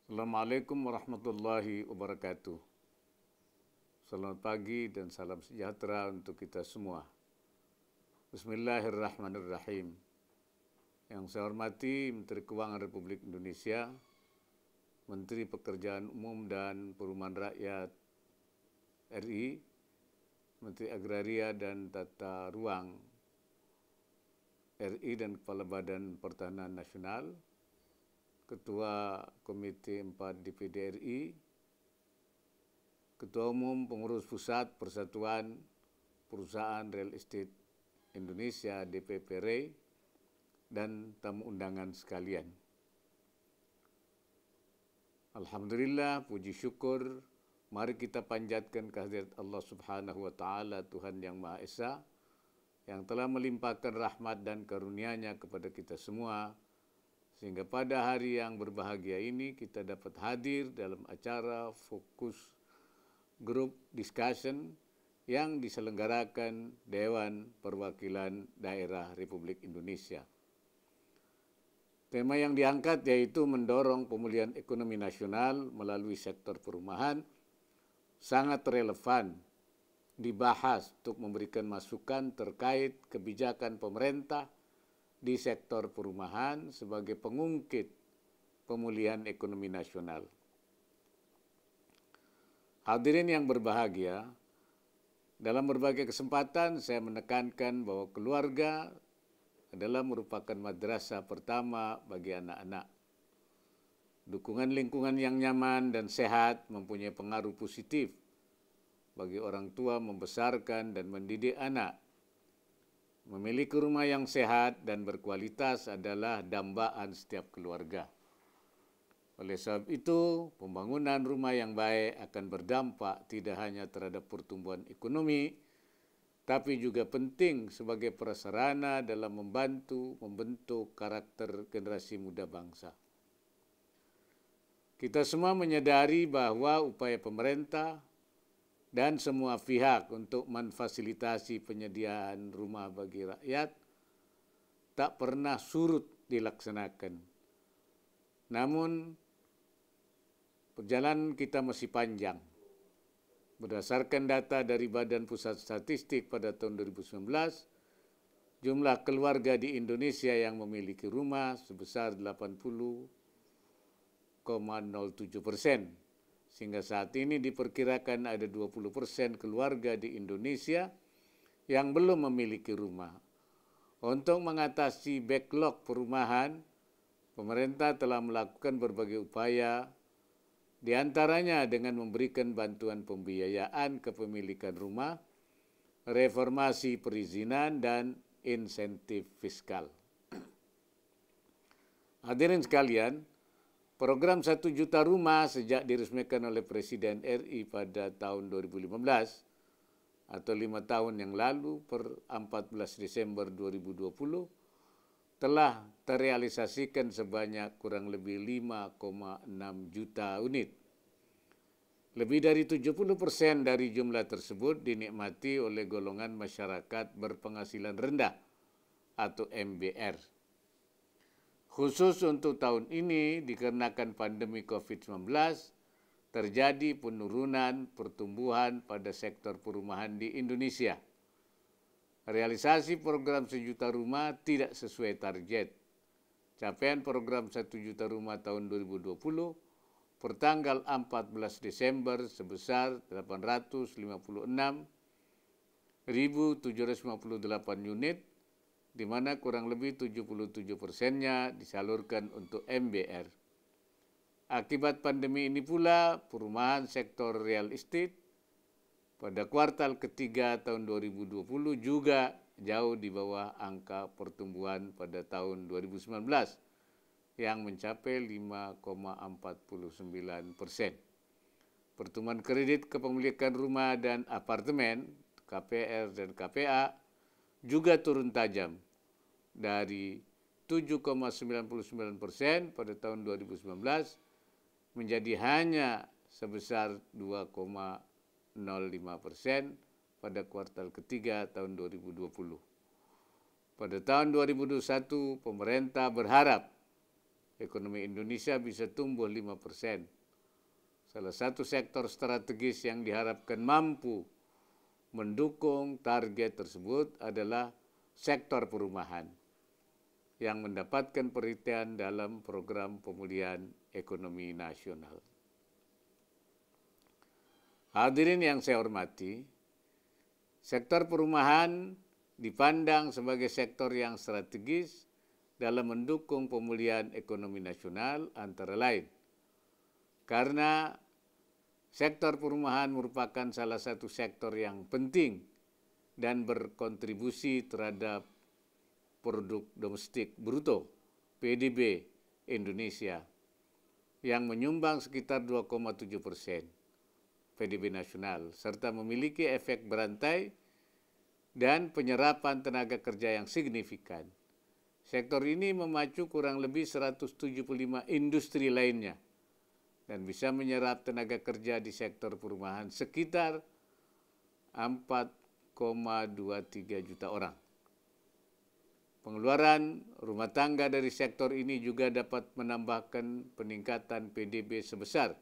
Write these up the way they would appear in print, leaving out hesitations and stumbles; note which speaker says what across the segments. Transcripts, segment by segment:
Speaker 1: Assalamualaikum warahmatullahi wabarakatuh. Selamat pagi dan salam sejahtera untuk kita semua. Bismillahirrahmanirrahim. Yang saya hormati Menteri Keuangan Republik Indonesia, Menteri Pekerjaan Umum dan Perumahan Rakyat RI, Menteri Agraria dan Tata Ruang RI dan Kepala Badan Pertahanan Nasional, Ketua Komite 4 DPD RI, Ketua Umum Pengurus Pusat Persatuan Perusahaan Real Estate Indonesia DPP REI, dan tamu undangan sekalian. Alhamdulillah, puji syukur, mari kita panjatkan kehadirat Allah Subhanahu wa Ta'ala, Tuhan yang Maha Esa, yang telah melimpahkan rahmat dan karunia-Nya kepada kita semua, sehingga pada hari yang berbahagia ini kita dapat hadir dalam acara fokus group discussion yang diselenggarakan Dewan Perwakilan Daerah Republik Indonesia. Tema yang diangkat yaitu mendorong pemulihan ekonomi nasional melalui sektor perumahan, sangat relevan dibahas untuk memberikan masukan terkait kebijakan pemerintah di sektor perumahan sebagai pengungkit pemulihan ekonomi nasional. Hadirin yang berbahagia, dalam berbagai kesempatan saya menekankan bahwa keluarga adalah merupakan madrasah pertama bagi anak-anak. Dukungan lingkungan yang nyaman dan sehat mempunyai pengaruh positif bagi orang tua membesarkan dan mendidik anak. Memiliki rumah yang sehat dan berkualitas adalah dambaan setiap keluarga. Oleh sebab itu, pembangunan rumah yang baik akan berdampak tidak hanya terhadap pertumbuhan ekonomi, tapi juga penting sebagai prasarana dalam membantu membentuk karakter generasi muda bangsa. Kita semua menyadari bahwa upaya pemerintah dan semua pihak untuk memfasilitasi penyediaan rumah bagi rakyat tak pernah surut dilaksanakan. Namun, perjalanan kita masih panjang. Berdasarkan data dari Badan Pusat Statistik pada tahun 2019, jumlah keluarga di Indonesia yang memiliki rumah sebesar 80,07%. Sehingga saat ini diperkirakan ada 20% keluarga di Indonesia yang belum memiliki rumah. Untuk mengatasi backlog perumahan, pemerintah telah melakukan berbagai upaya, di antaranya dengan memberikan bantuan pembiayaan kepemilikan rumah, reformasi perizinan, dan insentif fiskal. Hadirin sekalian, program 1 juta rumah sejak diresmikan oleh Presiden RI pada tahun 2015 atau 5 tahun yang lalu per 14 Desember 2020 telah terrealisasikan sebanyak kurang lebih 5,6 juta unit. Lebih dari 70% dari jumlah tersebut dinikmati oleh golongan masyarakat berpenghasilan rendah atau MBR. Khusus untuk tahun ini, dikarenakan pandemi COVID-19, terjadi penurunan pertumbuhan pada sektor perumahan di Indonesia. Realisasi program 1 juta rumah tidak sesuai target. Capaian program 1 juta rumah tahun 2020 pertanggal 14 Desember sebesar 856.758 unit, di mana kurang lebih 77%-nya disalurkan untuk MBR. Akibat pandemi ini pula, perumahan sektor real estate pada kuartal ketiga tahun 2020 juga jauh di bawah angka pertumbuhan pada tahun 2019 yang mencapai 5,49%. Pertumbuhan kredit kepemilikan rumah dan apartemen, KPR dan KPA, juga turun tajam dari 7,99% pada tahun 2019 menjadi hanya sebesar 2,05% pada kuartal ketiga tahun 2020. Pada tahun 2021, pemerintah berharap ekonomi Indonesia bisa tumbuh 5%. Salah satu sektor strategis yang diharapkan mampu mendukung target tersebut adalah sektor perumahan yang mendapatkan perhatian dalam program pemulihan ekonomi nasional. Hadirin yang saya hormati, sektor perumahan dipandang sebagai sektor yang strategis dalam mendukung pemulihan ekonomi nasional antara lain karena sektor perumahan merupakan salah satu sektor yang penting dan berkontribusi terhadap produk domestik bruto (PDB) Indonesia yang menyumbang sekitar 2,7% PDB nasional serta memiliki efek berantai dan penyerapan tenaga kerja yang signifikan. Sektor ini memacu kurang lebih 175 industri lainnya dan bisa menyerap tenaga kerja di sektor perumahan sekitar 4,23 juta orang. Pengeluaran rumah tangga dari sektor ini juga dapat menambahkan peningkatan PDB sebesar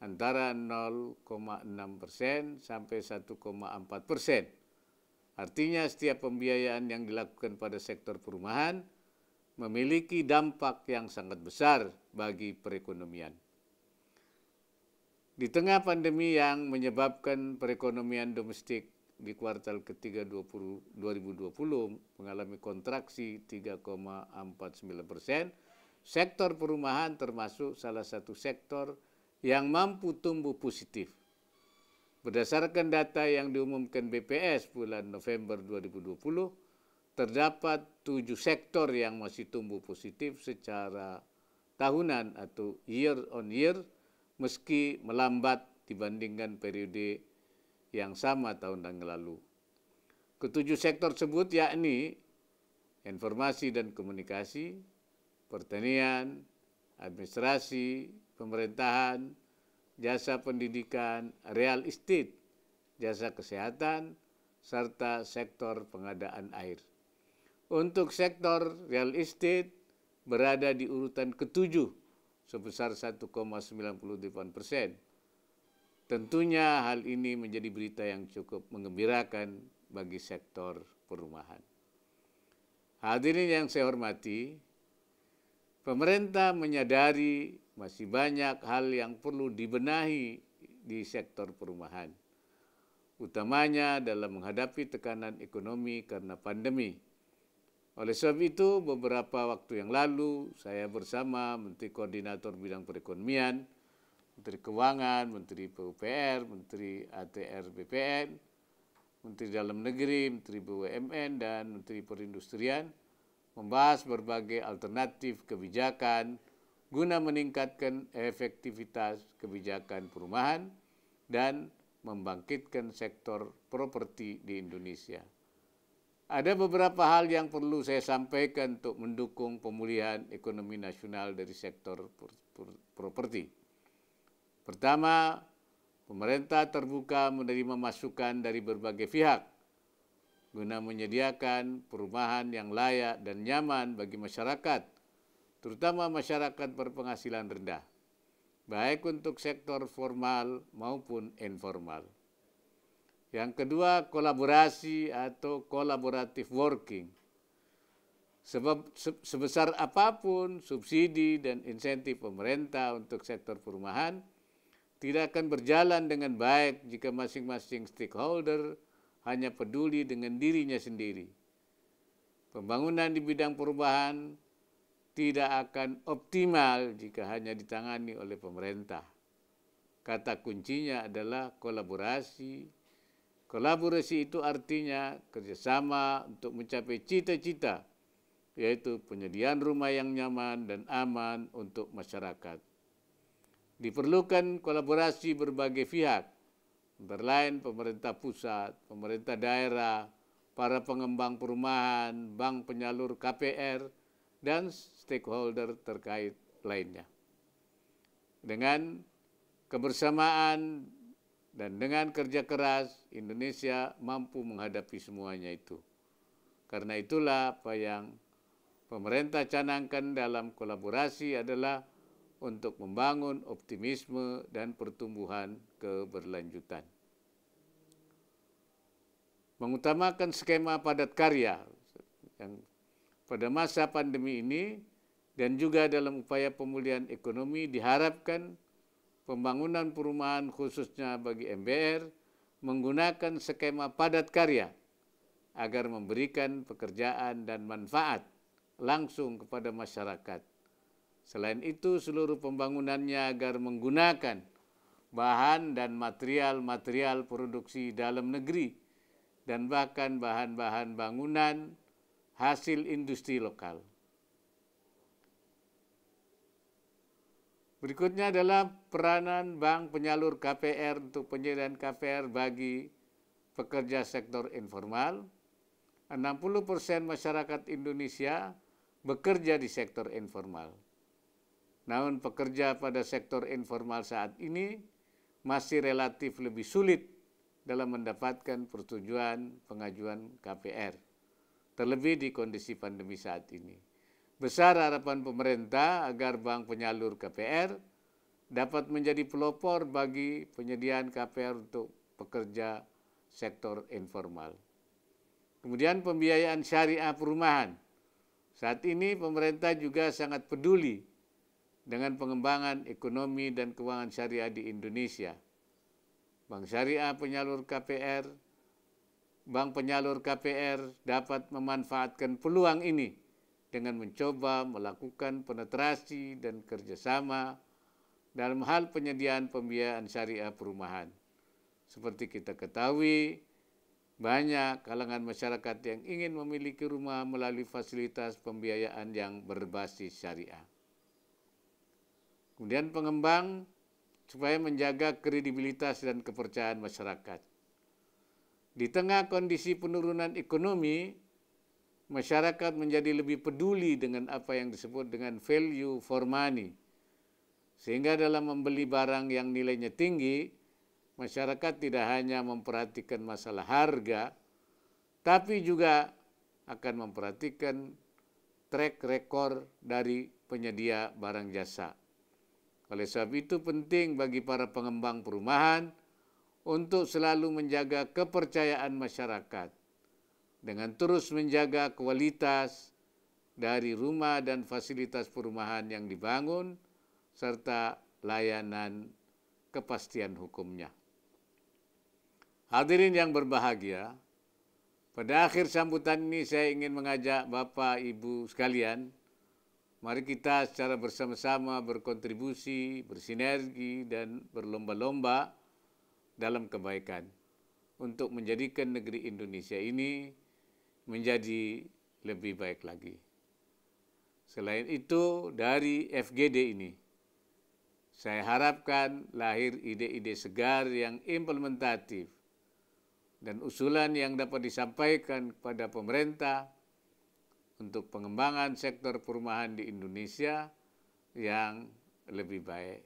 Speaker 1: antara 0,6% sampai 1,4%. Artinya setiap pembiayaan yang dilakukan pada sektor perumahan memiliki dampak yang sangat besar bagi perekonomian. Di tengah pandemi yang menyebabkan perekonomian domestik di kuartal ketiga 2020 mengalami kontraksi 3,49%, sektor perumahan termasuk salah satu sektor yang mampu tumbuh positif. Berdasarkan data yang diumumkan BPS bulan November 2020, terdapat 7 sektor yang masih tumbuh positif secara tahunan atau year on year meski melambat dibandingkan periode yang sama tahun yang lalu. Ketujuh sektor tersebut yakni informasi dan komunikasi, pertanian, administrasi, pemerintahan, jasa pendidikan, real estate, jasa kesehatan, serta sektor pengadaan air. Untuk sektor real estate berada di urutan ke-7 sebesar 1,98%. Tentunya hal ini menjadi berita yang cukup menggembirakan bagi sektor perumahan. Hadirin yang saya hormati, pemerintah menyadari masih banyak hal yang perlu dibenahi di sektor perumahan, utamanya dalam menghadapi tekanan ekonomi karena pandemi. Oleh sebab itu, beberapa waktu yang lalu saya bersama Menteri Koordinator Bidang Perekonomian, Menteri Keuangan, Menteri PUPR, Menteri ATR BPN, Menteri Dalam Negeri, Menteri BUMN, dan Menteri Perindustrian membahas berbagai alternatif kebijakan guna meningkatkan efektivitas kebijakan perumahan dan membangkitkan sektor properti di Indonesia. Ada beberapa hal yang perlu saya sampaikan untuk mendukung pemulihan ekonomi nasional dari sektor properti. Pertama, pemerintah terbuka menerima masukan dari berbagai pihak guna menyediakan perumahan yang layak dan nyaman bagi masyarakat, terutama masyarakat berpenghasilan rendah, baik untuk sektor formal maupun informal. Yang kedua, kolaborasi atau collaborative working. Sebesar apapun subsidi dan insentif pemerintah untuk sektor perumahan tidak akan berjalan dengan baik jika masing-masing stakeholder hanya peduli dengan dirinya sendiri. Pembangunan di bidang perubahan tidak akan optimal jika hanya ditangani oleh pemerintah. Kata kuncinya adalah kolaborasi. Kolaborasi itu artinya kerjasama untuk mencapai cita-cita, yaitu penyediaan rumah yang nyaman dan aman untuk masyarakat. Diperlukan kolaborasi berbagai pihak, antara lain pemerintah pusat, pemerintah daerah, para pengembang perumahan, bank penyalur KPR, dan stakeholder terkait lainnya. Dengan kebersamaan dan dengan kerja keras, Indonesia mampu menghadapi semuanya itu. Karena itulah apa yang pemerintah canangkan dalam kolaborasi adalah untuk membangun optimisme dan pertumbuhan keberlanjutan. Mengutamakan skema padat karya yang pada masa pandemi ini dan juga dalam upaya pemulihan ekonomi diharapkan pembangunan perumahan khususnya bagi MBR menggunakan skema padat karya agar memberikan pekerjaan dan manfaat langsung kepada masyarakat. Selain itu, seluruh pembangunannya agar menggunakan bahan dan material-material produksi dalam negeri dan bahkan bahan-bahan bangunan hasil industri lokal. Berikutnya adalah peranan bank penyalur KPR untuk penyediaan KPR bagi pekerja sektor informal. 60% masyarakat Indonesia bekerja di sektor informal. Namun pekerja pada sektor informal saat ini masih relatif lebih sulit dalam mendapatkan persetujuan pengajuan KPR, terlebih di kondisi pandemi saat ini. Besar harapan pemerintah agar bank penyalur KPR dapat menjadi pelopor bagi penyediaan KPR untuk pekerja sektor informal. Kemudian pembiayaan syariah perumahan. Saat ini pemerintah juga sangat peduli dengan pengembangan ekonomi dan keuangan syariah di Indonesia. Bank Syariah Penyalur KPR, Bank Penyalur KPR dapat memanfaatkan peluang ini dengan mencoba melakukan penetrasi dan kerjasama dalam hal penyediaan pembiayaan syariah perumahan. Seperti kita ketahui, banyak kalangan masyarakat yang ingin memiliki rumah melalui fasilitas pembiayaan yang berbasis syariah. Kemudian pengembang supaya menjaga kredibilitas dan kepercayaan masyarakat. Di tengah kondisi penurunan ekonomi, masyarakat menjadi lebih peduli dengan apa yang disebut dengan value for money. Sehingga dalam membeli barang yang nilainya tinggi, masyarakat tidak hanya memperhatikan masalah harga, tapi juga akan memperhatikan track record dari penyedia barang jasa. Oleh sebab itu penting bagi para pengembang perumahan untuk selalu menjaga kepercayaan masyarakat dengan terus menjaga kualitas dari rumah dan fasilitas perumahan yang dibangun serta layanan kepastian hukumnya. Hadirin yang berbahagia, pada akhir sambutan ini saya ingin mengajak Bapak Ibu sekalian, mari kita secara bersama-sama berkontribusi, bersinergi, dan berlomba-lomba dalam kebaikan untuk menjadikan negeri Indonesia ini menjadi lebih baik lagi. Selain itu, dari FGD ini, saya harapkan lahir ide-ide segar yang implementatif dan usulan yang dapat disampaikan kepada pemerintah untuk pengembangan sektor perumahan di Indonesia yang lebih baik.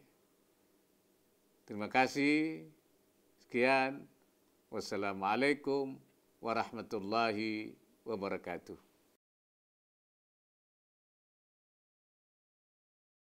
Speaker 1: Terima kasih. Sekian. Wassalamualaikum warahmatullahi wabarakatuh.